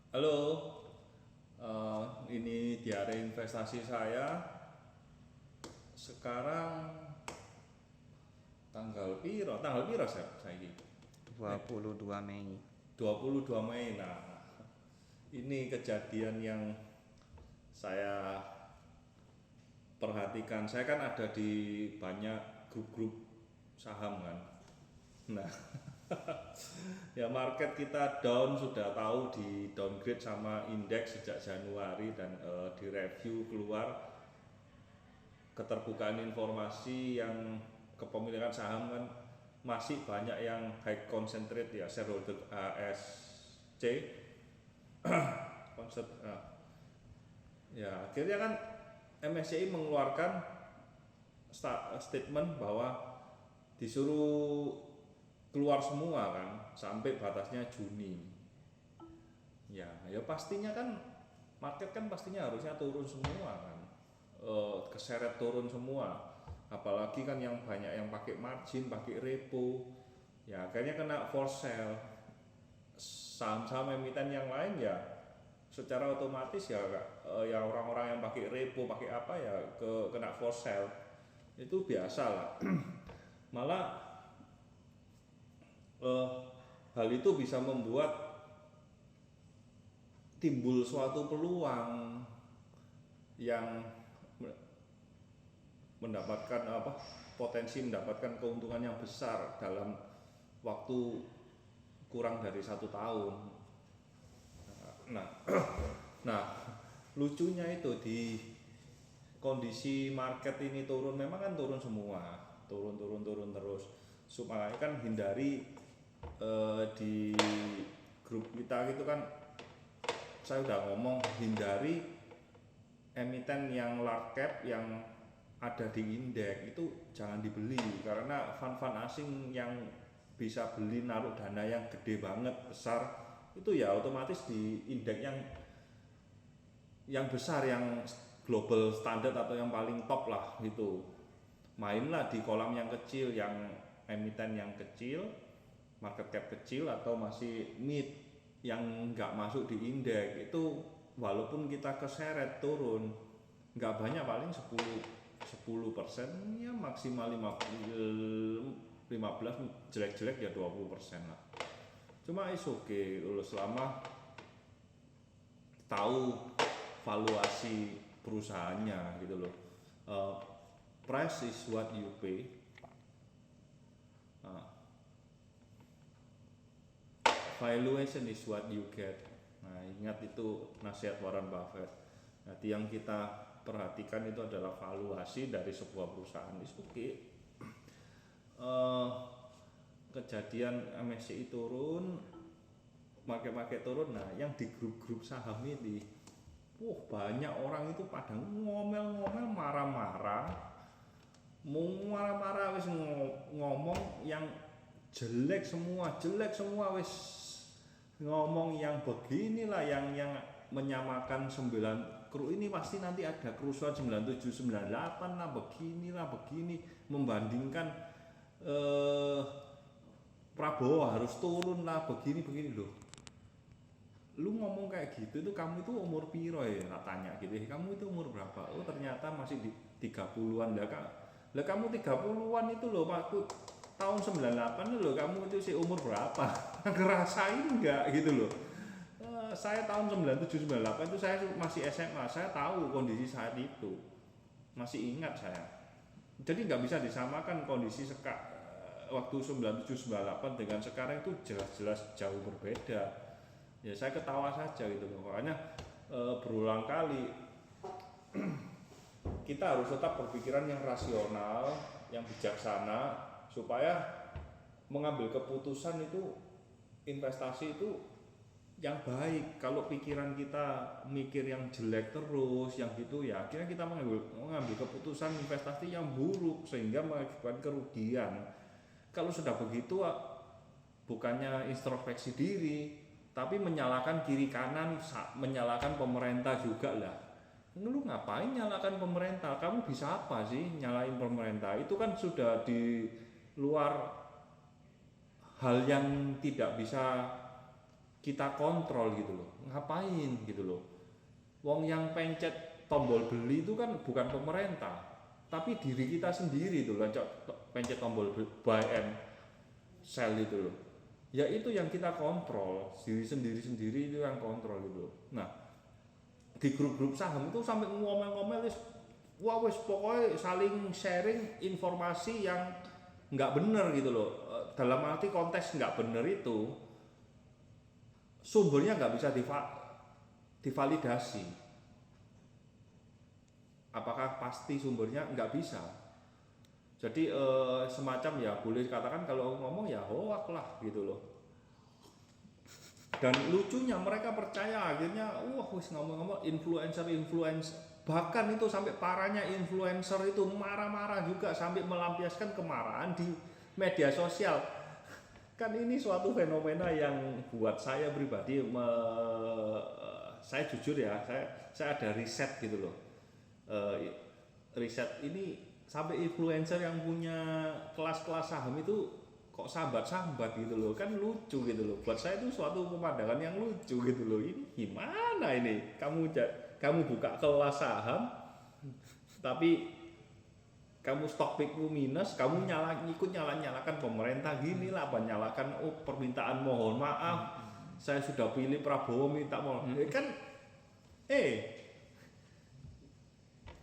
Halo, ini diare investasi saya. Sekarang tanggal piro saya ini? 22 Mei. 22 Mei. Nah, ini kejadian yang saya perhatikan. Saya kan ada di banyak grup-grup saham kan. Nah, ya market kita down, sudah tahu di downgrade sama indeks sejak Januari dan di review keluar keterbukaan informasi yang kepemilikan saham kan masih banyak yang high concentrate ya, shareholder ASC konsep ya akhirnya kan MSCI mengeluarkan statement bahwa disuruh keluar semua kan sampai batasnya Juni. Ya pastinya kan market kan pastinya harusnya turun semua kan, keseret turun semua, apalagi kan yang banyak yang pakai margin, pakai repo, ya akhirnya kena force sell. Saham-saham emiten yang lain ya secara otomatis ya, ya orang-orang yang pakai repo, pakai apa ya kena force sell, itu biasa lah. Malah eh, hal itu bisa membuat timbul suatu peluang yang mendapatkan potensi mendapatkan keuntungan yang besar dalam waktu kurang dari 1 tahun. Nah, nah lucunya itu di kondisi market ini turun, memang kan turun semua, turun terus. Supaya kan hindari, di grup kita gitu kan saya udah ngomong hindari emiten yang large cap yang ada di indeks itu jangan dibeli, karena fund-fund asing yang bisa beli naruh dana yang gede banget besar itu ya otomatis di indeks yang besar, yang global standard atau yang paling top lah gitu. Mainlah di kolam yang kecil, yang emiten yang kecil, market cap kecil atau masih mid yang nggak masuk di indeks itu. Walaupun kita keseret turun nggak banyak, paling 10% ya, maksimal 15, jelek-jelek ya 20% lah. Cuma is oke okay, selama tahu valuasi perusahaannya gitu loh. Uh, Price is what you pay. Uh, Valuation is what you get. Nah, ingat itu nasihat Warren Buffett. Nanti yang kita perhatikan itu adalah valuasi dari sebuah perusahaan. Itu oke. Kejadian MSCI turun, market turun. Nah, yang di grup-grup saham ini, banyak orang itu pada ngomel-ngomel, marah-marah, mau marah-marah wis ngomong yang jelek semua wis, ngomong yang beginilah, yang menyamakan 9 kru ini pasti nanti ada kerusuhan 97 98 lah, beginilah begini, membandingkan eh, Prabowo harus turun lah, begini loh. Lu ngomong kayak gitu itu, kamu itu umur piro ya, tanya gitu ya, kamu itu umur berapa? Oh ternyata masih di 30-an lah kak. Lah kamu 30-an itu loh, waktu tahun 98 itu loh, kamu itu sih umur berapa? Ngerasain enggak gitu loh. Saya tahun 97 98 itu saya masih SMA, saya tahu kondisi saat itu, masih ingat saya. Jadi nggak bisa disamakan kondisi waktu 97 98 dengan sekarang, itu jelas-jelas jauh berbeda. Ya saya ketawa saja gitu loh. Makanya berulang kali kita harus tetap berpikiran yang rasional, yang bijaksana, supaya mengambil keputusan itu, investasi itu yang baik. Kalau pikiran kita mikir yang jelek terus, yang gitu ya, akhirnya kita mengambil keputusan investasi yang buruk sehingga mengakibatkan kerugian. Kalau sudah begitu, bukannya introspeksi diri, tapi menyalahkan kiri kanan, menyalahkan pemerintah juga lah. Lu ngapain nyalakan pemerintah? Kamu bisa apa sih nyalain pemerintah? Itu kan sudah di luar hal yang tidak bisa kita kontrol gitu loh. Ngapain gitu loh. Wong yang pencet tombol beli itu kan bukan pemerintah, tapi diri kita sendiri tuh lah, pencet tombol buy and sell itu loh. Ya itu yang kita kontrol, diri sendiri itu yang kontrol gitu loh. Nah, di grup-grup saham itu sampai ngomel-ngomel wis pokoknya saling sharing informasi yang nggak bener gitu loh. Dalam arti konteks nggak bener itu sumbernya nggak bisa divalidasi. Apakah pasti sumbernya? Nggak bisa. Jadi semacam ya boleh dikatakan kalau ngomong ya hoak lah gitu loh. Dan lucunya mereka percaya, akhirnya wis ngomong-ngomong influencer, bahkan itu sampai parahnya influencer itu marah-marah juga sampai melampiaskan kemarahan di media sosial. Kan ini suatu fenomena yang buat saya pribadi saya jujur ya, saya ada riset gitu loh. Riset ini sampai influencer yang punya kelas-kelas saham itu kok sambat-sambat gitu loh, kan lucu gitu loh. Buat saya itu suatu pemandangan yang lucu gitu loh. Ini gimana ini? Kamu buka kelas saham, tapi kamu stock pickmu minus, kamu ikut nyalakan pemerintah gini lah, apa nyalakan permintaan mohon maaf, saya sudah pilih Prabowo minta mohon, kan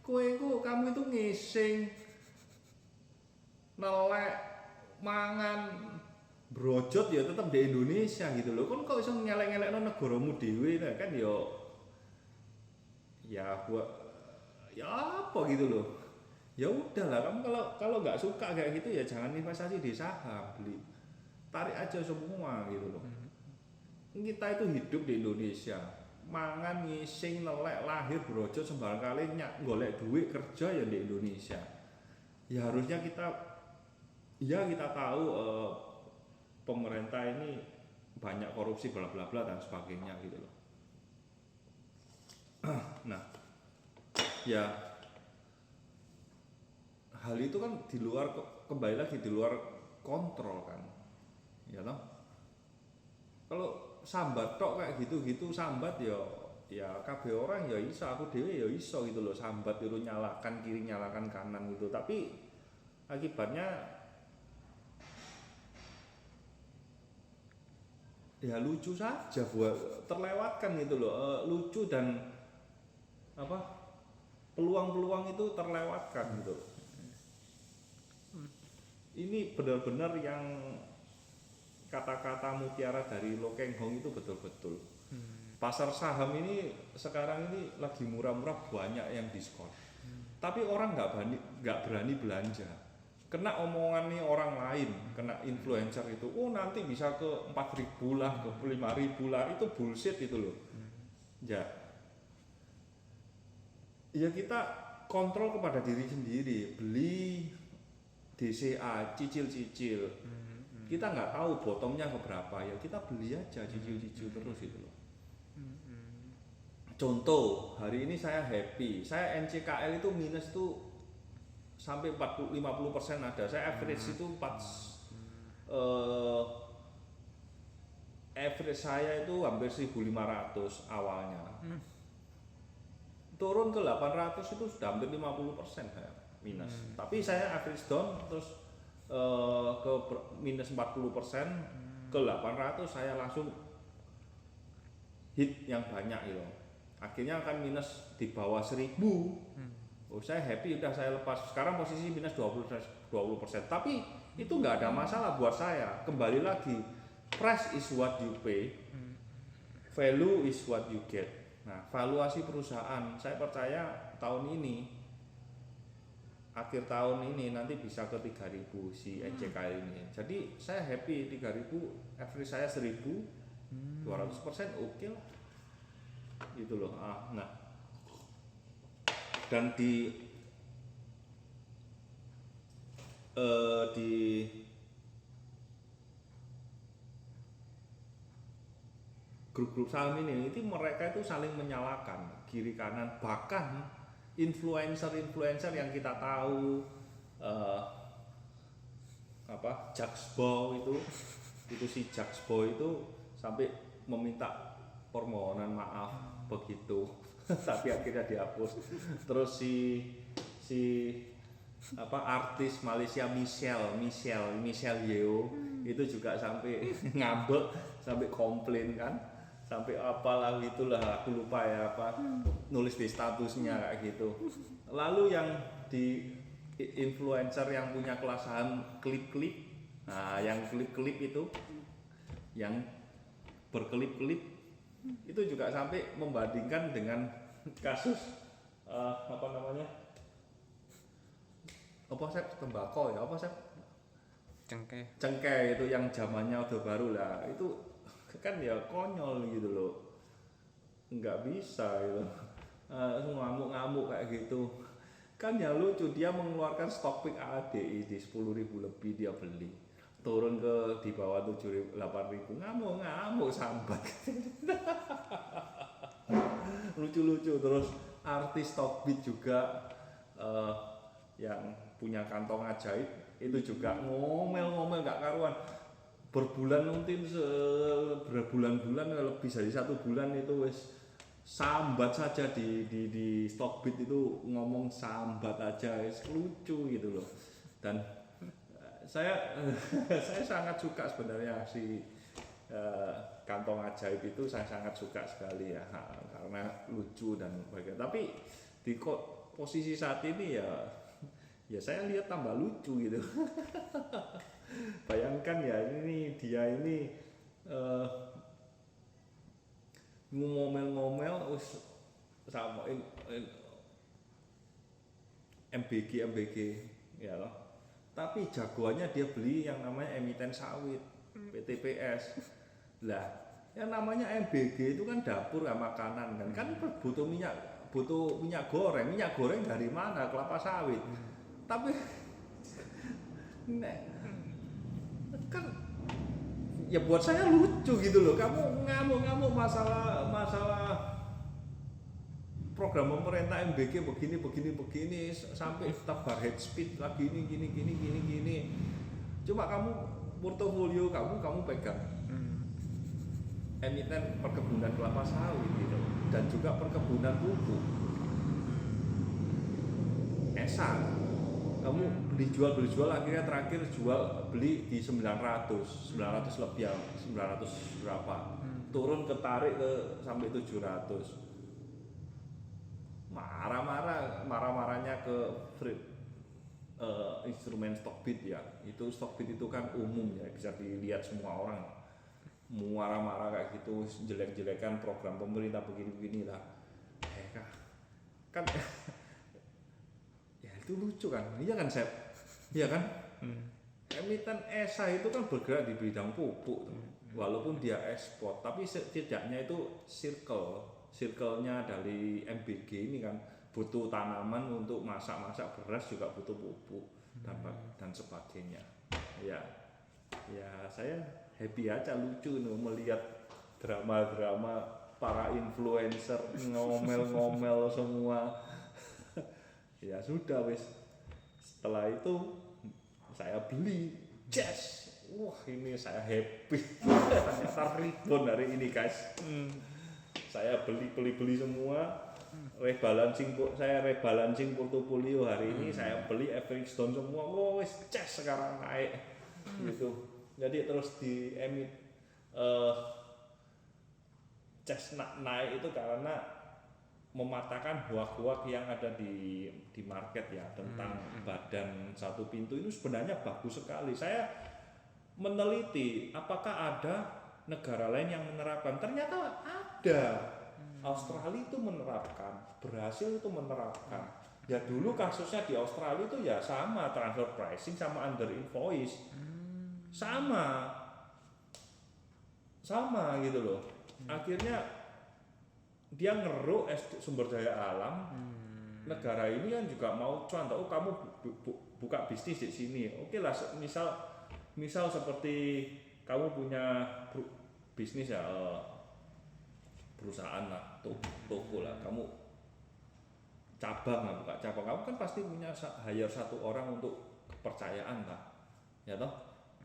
kamu itu ngising, nelek, mangan, brojot ya tetap di Indonesia gitu loh. Kan kok bisa ngelek-ngelek negaramu dhewe kan ya buat ya apa gitu loh. Ya udahlah, kamu kalau nggak suka kayak gitu ya jangan investasi di saham, beli tarik aja semua gitu loh. Kita itu hidup di Indonesia, mangan, ngising, nelek, lahir, brojot sembarang kali golek duit kerja ya di Indonesia. Ya harusnya kita tahu pemerintah ini banyak korupsi bla bla bla dan sebagainya gitu loh. Nah, ya hal itu kan kembali lagi di luar kontrol kan, ya toh. Kalau sambat tok kayak gitu sambat ya kabeh orang ya iso, aku dhewe ya iso gitu loh, sambat itu nyalakan kiri nyalakan kanan gitu, tapi akibatnya ya lucu saja, buat terlewatkan gitu loh. Lucu dan peluang-peluang itu terlewatkan gitu. Ini benar-benar yang kata-kata mutiara dari Lo Keng Hong itu betul-betul. Pasar saham ini sekarang ini lagi murah-murah, banyak yang diskon. Tapi orang nggak berani belanja. Kena omongan nih orang lain, kena influencer itu, nanti bisa ke 4.000 lah, ke 5.000 lah, itu bullshit itu loh. Ya kita kontrol kepada diri sendiri, beli DCA, cicil-cicil. Kita nggak tahu bottomnya keberapa, ya kita beli aja cicil-cicil terus itu loh. Contoh, hari ini saya happy, saya NCKL itu minus tuh sampai 50% ada, saya average itu average saya itu hampir 1.500 awalnya, turun ke 800 itu sudah hampir 50% saya minus. Tapi saya average down terus ke minus 40%, ke 800 saya langsung hit yang banyak gitu. Akhirnya akan minus di bawah 1.000. Saya happy, udah saya lepas. Sekarang posisi minus 20%. Tapi itu nggak ada masalah buat saya. Kembali lagi, price is what you pay, value is what you get. Nah, valuasi perusahaan, saya percaya tahun ini, akhir tahun ini nanti bisa ke 3.000 si NCK ini. Jadi saya happy 3.000, average saya 1.000, 200% oke lah. Gitu loh. Nah, dan di grup-grup saham ini itu mereka itu saling menyalahkan kiri kanan, bahkan influencer yang kita tahu Jaxbo itu si Jaxbo itu sampai meminta permohonan maaf begitu. Tapi akhirnya dihapus. Terus si artis Malaysia Michelle Yeoh itu juga sampai ngambek, sampai komplain kan, sampai apalah gitulah, aku lupa ya nulis di statusnya kayak gitu. Lalu yang di influencer yang punya kelasan klip-klip, nah yang klip-klip itu yang berkelip-kelip itu juga sampai membandingkan dengan kasus tembakau ya cengkeh itu yang zamannya Orde Baru lah, itu kan ya konyol gitu loh, nggak bisa gitu. Ngamuk-ngamuk kayak gitu kan ya lucu, dia mengeluarkan stok pick ADI di 10.000 lebih dia beli, turun ke di bawah 7.000 8.000, ngamuk sambat. Lucu-lucu. Terus artis Top Beat juga yang punya kantong ajaib itu juga ngomel gak karuan, berbulan-bulan lebih dari 1 bulan itu wis sambat saja di Stockbit itu, ngomong sambat aja, lucu gitu loh. Dan saya sangat suka sebenarnya si kantong ajaib itu, saya sangat suka sekali ya, karena lucu dan bahagia. Tapi di posisi saat ini ya saya lihat tambah lucu gitu. Bayangkan ya, dia ini ngomel-ngomel sama MBG ya loh. Tapi jagoannya dia beli yang namanya emiten sawit, PTPS. Lah, yang namanya MBG itu kan dapur sama makanan kan butuh minyak goreng. Minyak goreng dari mana? Kelapa sawit. Tapi kan ya buat saya lucu gitu loh, kamu ngamuk-ngamuk masalah program pemerintah MBG begini sampai tebar head speed lagi gini. Cuma kamu portofolio kamu pegang emiten perkebunan kelapa sawit gitu, dan juga perkebunan pupuk. Kamu beli jual akhirnya terakhir beli di 900 lebih ya, 900 berapa, turun ketarik ke sampai 700. Marahnya ke instrumen Stockbit ya, itu Stockbit itu kan umum ya, bisa dilihat semua orang, marah-marah kayak gitu, jelek-jelekan program pemerintah begini lah, kan itu lucu kan, iya kan Sep? Iya kan? Emiten ESA itu kan bergerak di bidang pupuk, walaupun dia ekspor, tapi setidaknya itu circle-nya dari MBG ini kan butuh tanaman untuk masak beras, juga butuh pupuk dan sebagainya. Ya saya happy aja, lucu nih melihat drama-drama para influencer ngomel-ngomel semua. Ya sudah wis, setelah itu saya beli Jazz. Wah, ini saya happy. Ternyata ribon hari ini guys. Saya beli semua, rebalancing portofolio hari ini. Saya beli average down semua. Wah, wis Jazz sekarang naik gitu. Jadi terus di Jazz naik itu karena mematahkan hoak-hoak yang ada di market ya, tentang badan satu pintu itu sebenarnya bagus sekali. Saya meneliti apakah ada negara lain yang menerapkan, ternyata ada. Australia itu menerapkan, Brasil itu menerapkan. Ya dulu kasusnya di Australia itu ya sama, transfer pricing sama under invoice, sama gitu loh. Akhirnya dia ngeruk sumber daya alam. Negara ini kan juga mau cuan, kamu buka bisnis di sini, oke lah, misal seperti kamu punya bisnis ya, perusahaan lah, toko lah, kamu buka cabang, kamu kan pasti punya hire satu orang untuk kepercayaan lah, ya toh,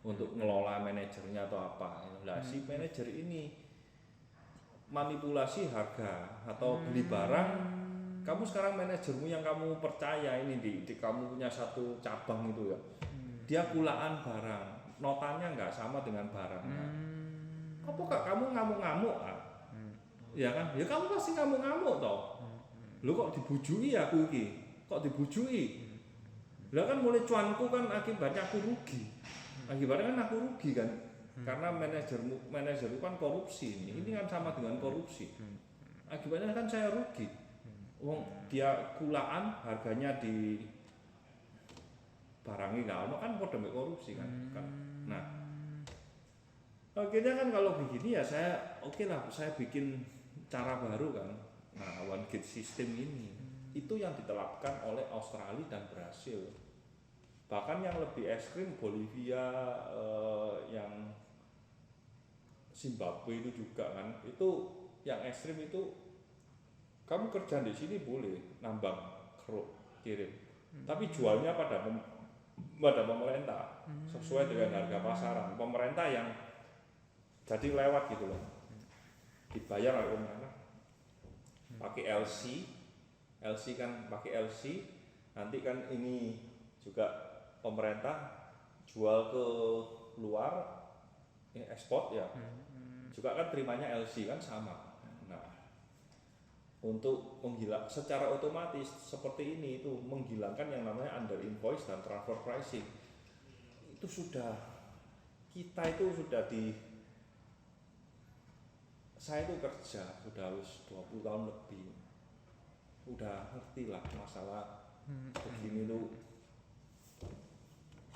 untuk ngelola manajernya atau apa. Lah si manajer ini manipulasi harga atau beli barang, kamu sekarang manajermu yang kamu percaya ini di kamu punya satu cabang itu ya, dia kulaan barang, notanya nggak sama dengan barangnya. Apakah kamu ngamuk-ngamuk? Ya kan? Ya kamu pasti ngamuk-ngamuk toh. Lu kok dibujui aku iki? Kok dibujui? Lah kan mulai cuanku kan akibatnya aku rugi. Akibatnya kan aku rugi kan. Karena manajerku kan korupsi ini kan sama dengan korupsi. Akibatnya kan saya rugi. Wong dia kulaan harganya di barangnya nggak ono kan podo mek korupsi kan. Nah, akhirnya kan kalau begini ya saya oke lah, saya bikin cara baru kan. Nah, one gate system ini itu yang diterapkan oleh Australia dan Brasil. Bahkan yang lebih ekstrim Bolivia, yang Zimbabwe itu juga kan. Itu yang ekstrim itu kamu kerja di sini boleh nambang keruk kirim, tapi jualnya pada pemerintah sesuai dengan harga pasaran. Pemerintah yang jadi lewat gitu loh, dibayar oleh pemerintah pakai LC kan, pakai LC nanti kan ini juga pemerintah jual ke luar, ini ekspor ya, juga kan terimanya LC kan sama. Nah, untuk menghilang secara otomatis seperti ini itu menghilangkan yang namanya under invoice dan transfer pricing. Itu sudah kita itu sudah saya itu kerja sudah harus 20 tahun lebih, udah ngerti lah masalah begini tuh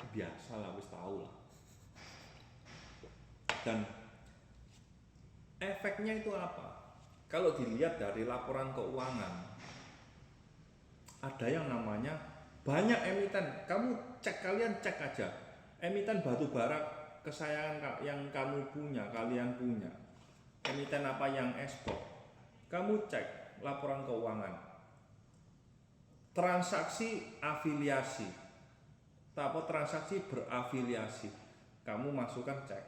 biasa lah, wis tahu lah. Dan efeknya itu apa? Kalau dilihat dari laporan keuangan, ada yang namanya banyak emiten. Kamu kalian cek aja emiten batu bara kesayangan yang kamu punya, kalian punya. Emiten apa yang ekspor? Kamu cek laporan keuangan. Transaksi afiliasi, atau transaksi berafiliasi, kamu masukkan cek.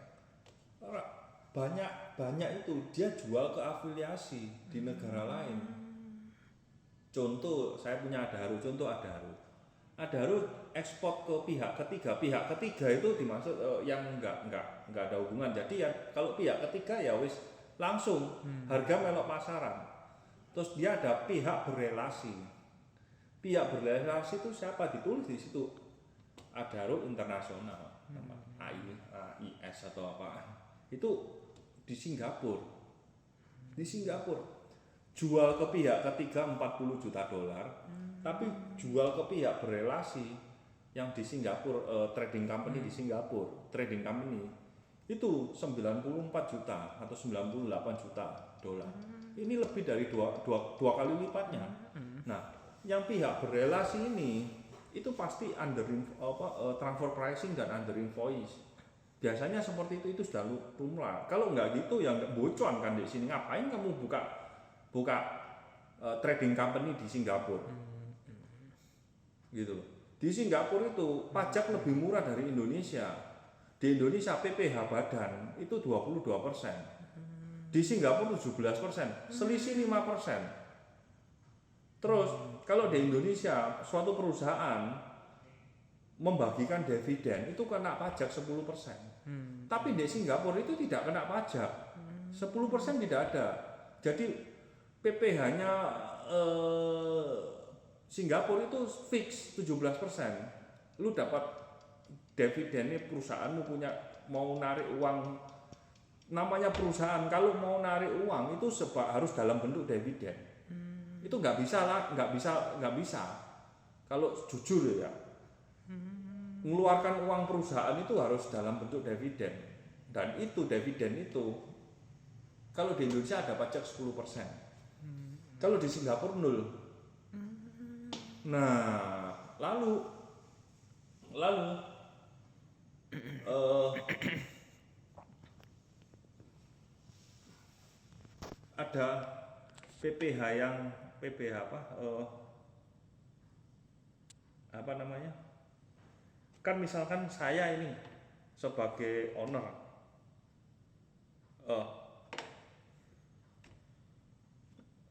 Banyak itu dia jual ke afiliasi di negara lain. Contoh saya punya Adharu, Adharu ekspor ke pihak ketiga itu dimaksud yang enggak ada hubungan. Jadi ya kalau pihak ketiga ya wis langsung harga melok pasaran. Terus dia ada pihak berelasi. Pihak berelasi itu siapa? Ditulis di situ Adharu Internasional, AIS atau apa. Itu di Singapura. Jual ke pihak ketiga $40 juta, tapi jual ke pihak berelasi yang di Singapura, trading company di Singapura, trading company itu 94 juta atau 98 juta dolar. Ini lebih dari dua kali lipatnya. Nah, yang pihak berelasi ini itu pasti transfer pricing dan under invoice. Biasanya seperti itu sudah lumrah. Kalau nggak gitu ya nggak bocor kan di sini. Ngapain kamu buka trading company di Singapura? Gitu loh. Di Singapura itu pajak lebih murah dari Indonesia. Di Indonesia PPh badan itu 22%. Di Singapura 17%, selisih 5%. Terus kalau di Indonesia suatu perusahaan membagikan dividen itu kena pajak 10%. Tapi di Singapura itu tidak kena pajak. 10% tidak ada. Jadi PPh-nya Singapura itu fix 17%. Lu dapat dividennya, perusahaanmu punya mau narik uang, namanya perusahaan kalau mau narik uang itu harus dalam bentuk dividen. Itu nggak bisa. Kalau jujur ya. Mengeluarkan uang perusahaan itu harus dalam bentuk dividen, dan itu dividen itu kalau di Indonesia ada pajak 10%, kalau di Singapura 0. Nah, lalu ada PPh apa namanya? Kan misalkan saya ini sebagai owner,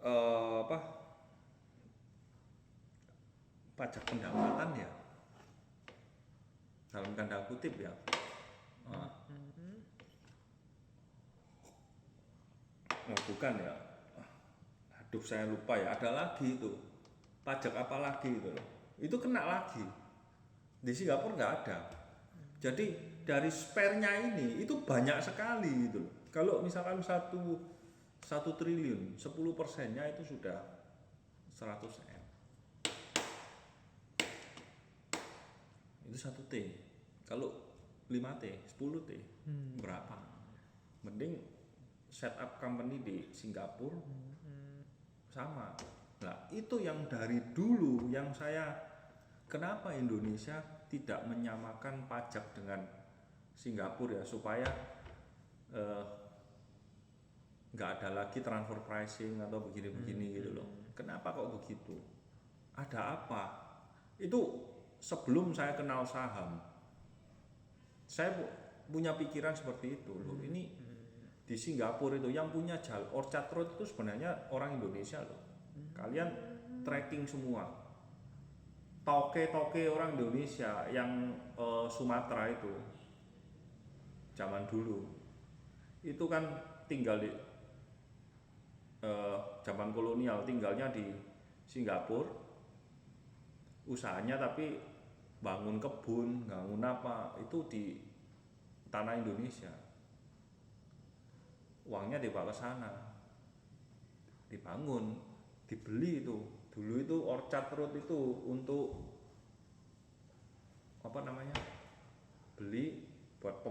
apa pajak pendapatan ya dalam tanda kutip ya. Oh, bukan ya. Aduh saya lupa ya. Ada lagi itu pajak apa lagi itu loh. Itu kena lagi. Di Singapura nggak ada. Jadi dari spare-nya ini itu banyak sekali gitu loh. Kalau misalkan satu triliun, 10%-nya itu sudah 100 M. Itu 1 T. Kalau 5 T, 10 T, berapa? Mending setup company di Singapura sama. Nah, itu yang dari dulu yang saya kenapa Indonesia tidak menyamakan pajak dengan Singapura ya supaya nggak ada lagi transfer pricing atau begini-begini gitu loh. Kenapa kok begitu? Ada apa? Itu sebelum saya kenal saham, saya punya pikiran seperti itu loh. Ini di Singapura itu yang punya Orchard Road itu sebenarnya orang Indonesia loh. Kalian tracking semua. Toke-toke orang Indonesia yang Sumatera itu zaman dulu itu kan tinggal di zaman kolonial, tinggalnya di Singapura, usahanya tapi bangun kebun, bangun apa itu di tanah Indonesia, uangnya dibawa ke sana, dibangun, dibeli itu. Dulu itu Orchard Road itu untuk apa namanya, beli buat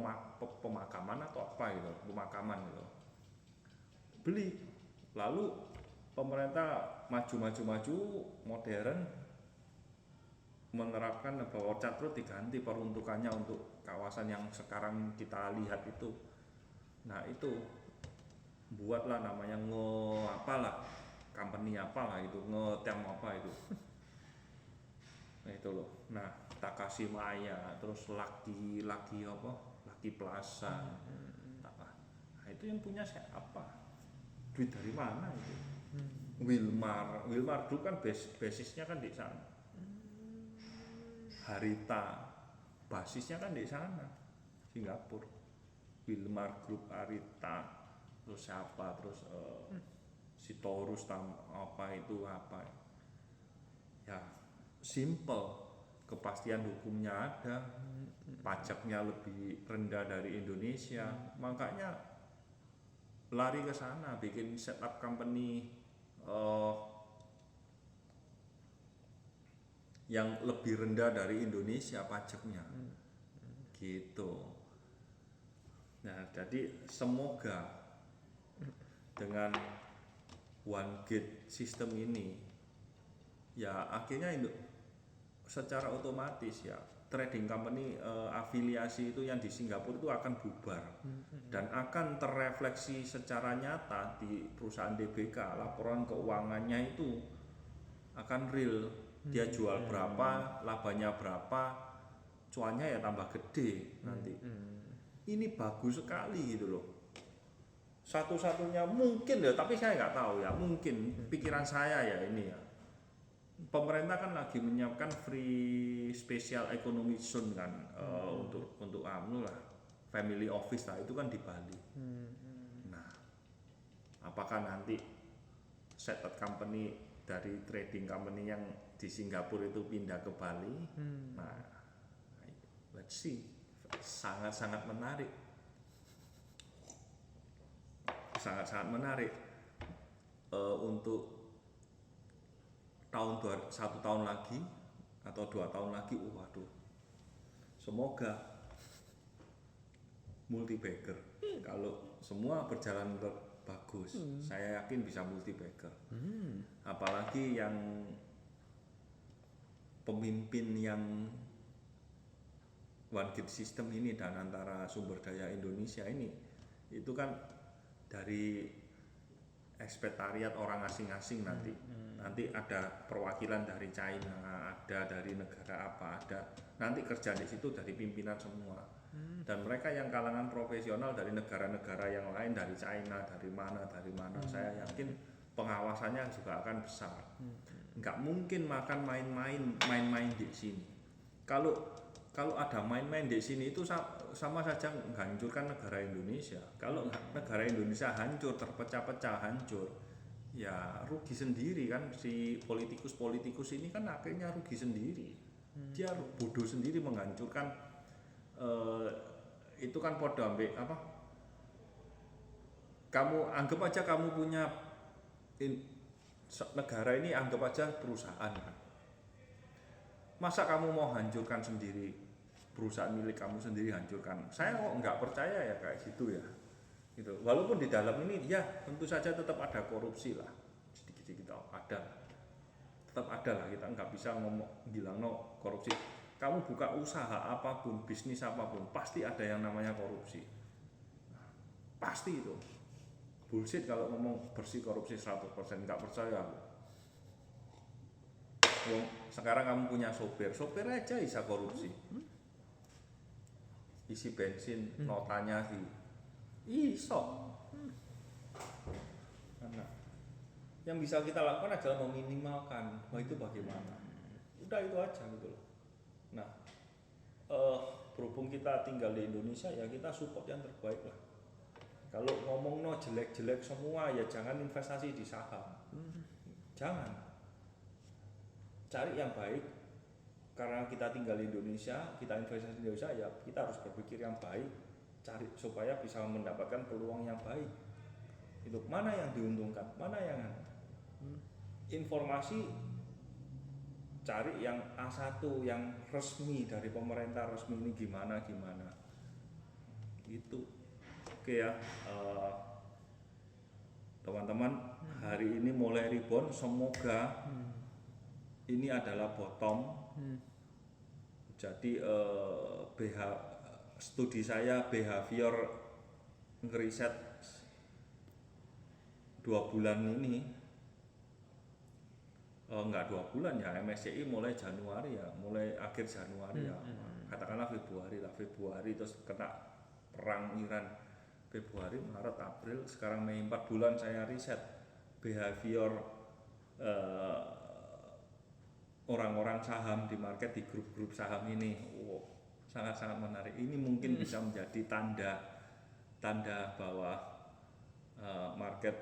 pemakaman atau apa gitu, pemakaman gitu, beli. Lalu pemerintah maju modern menerapkan bahwa Orchard Road diganti peruntukannya untuk kawasan yang sekarang kita lihat itu. Nah itu buatlah namanya apalah company apalah itu, ngetem apa itu. Nah itu loh. Nah Takashimaya, terus Lucky apa, Lucky Plaza, apa. Nah itu yang punya siapa? Duit dari mana itu? Wilmar dulu kan basisnya kan di sana. Harita basisnya kan di sana, Singapura. Wilmar Group, Harita, terus siapa, terus si Taurus apa itu apa ya, simple, kepastian hukumnya ada, pajaknya lebih rendah dari Indonesia, makanya lari ke sana bikin setup company yang lebih rendah dari Indonesia pajaknya gitu. Nah jadi semoga dengan one gate system ini ya akhirnya secara otomatis ya trading company afiliasi itu yang di Singapura itu akan bubar dan akan terrefleksi secara nyata di perusahaan DBK. Laporan keuangannya itu akan real, dia jual berapa, labanya berapa, cuannya ya tambah gede nanti. Ini bagus sekali gitu loh. Satu-satunya mungkin ya, tapi saya nggak tahu ya, mungkin pikiran saya ya ini ya. Pemerintah kan lagi menyiapkan free special economic zone kan untuk AMNO lah, family office lah, itu kan di Bali. Nah, apakah nanti setup company dari trading company yang di Singapura itu pindah ke Bali? Nah, let's see, sangat-sangat menarik, sangat-sangat menarik untuk satu tahun lagi atau 2 tahun lagi. Waduh, semoga multi bagger. Kalau semua berjalan bagus, saya yakin bisa multi bagger. Apalagi yang pemimpin yang one gate system ini dan antara sumber daya Indonesia ini, itu kan dari ekspektariat orang asing-asing nanti. Nanti ada perwakilan dari China, ada dari negara apa, ada nanti kerja di situ dari pimpinan semua. Dan mereka yang kalangan profesional dari negara-negara yang lain, dari China, dari mana, saya yakin pengawasannya juga akan besar. Nggak mungkin makan main-main di sini. Kalau ada main-main di sini itu sama saja menghancurkan negara Indonesia. Kalau negara Indonesia hancur, terpecah-pecah, hancur, ya rugi sendiri kan. Si politikus ini kan akhirnya rugi sendiri. Dia bodoh sendiri menghancurkan. Itu kan podo ambek apa? Kamu anggap aja kamu punya negara ini, anggap aja perusahaan kan. Masa kamu mau hancurkan sendiri perusahaan milik kamu sendiri, hancurkan? Saya kok nggak percaya ya kayak gitu ya. Gitu. Walaupun di dalam ini ya tentu saja tetap ada korupsi lah, sedikit-sedikit ada, tetap ada lah. Kita nggak bisa bilang no korupsi. Kamu buka usaha apapun, bisnis apapun, pasti ada yang namanya korupsi. Pasti itu. Bullshit kalau ngomong bersih korupsi 100%, nggak percaya aku. Sekarang kamu punya sopir aja bisa korupsi. Isi bensin, notanya di iso. Nah, yang bisa kita lakukan adalah meminimalkan. Itu bagaimana? Udah itu aja gitu loh. Nah, berhubung kita tinggal di Indonesia ya kita support yang terbaik lah. Kalau ngomong no jelek-jelek semua ya jangan investasi di saham. Jangan. Cari yang baik, karena kita tinggal di Indonesia, kita investasi di Indonesia ya kita harus berpikir yang baik, cari supaya bisa mendapatkan peluang yang baik. Itu mana yang diuntungkan, mana yang informasi, cari yang A1 yang resmi dari pemerintah resmi ini gimana gitu. Oke ya, teman-teman, hari ini mulai rebound, semoga ini adalah bottom. Jadi studi saya behavior ngeriset 2 bulan ini, enggak 2 bulan ya, MSCI mulai Januari ya, mulai akhir Januari ya, katakanlah Februari terus kena perang Iran, Februari, Maret, April, sekarang Mei, 4 bulan saya riset behavior orang-orang saham di market, di grup-grup saham ini. Sangat-sangat menarik. Ini mungkin bisa menjadi tanda bahwa market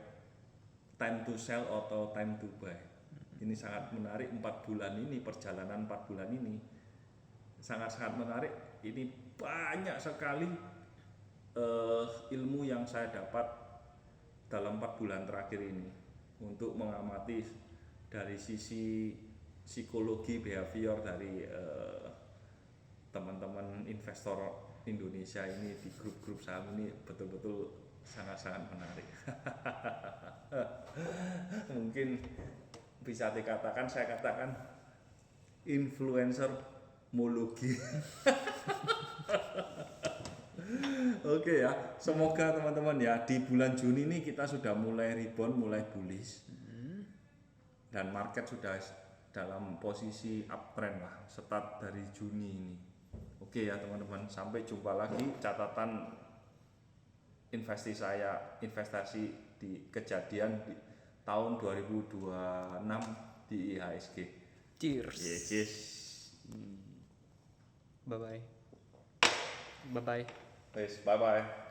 time to sell atau time to buy. Ini sangat menarik. 4 bulan ini, perjalanan 4 bulan ini sangat-sangat menarik. Ini banyak sekali ilmu yang saya dapat dalam 4 bulan terakhir ini untuk mengamati dari sisi psikologi behavior dari teman-teman investor Indonesia ini di grup-grup saham ini betul-betul sangat-sangat menarik. Mungkin bisa dikatakan, saya katakan influencer mologi. Oke ya, semoga teman-teman ya di bulan Juni ini kita sudah mulai rebound, mulai bullish, dan market sudah dalam posisi uptrend lah, start dari Juni ini. Oke ya teman-teman, sampai jumpa lagi. Catatan investasi di kejadian di tahun 2026 di IHSG. Cheers. Yeah, cheers. Bye bye. Bye bye. Bye bye.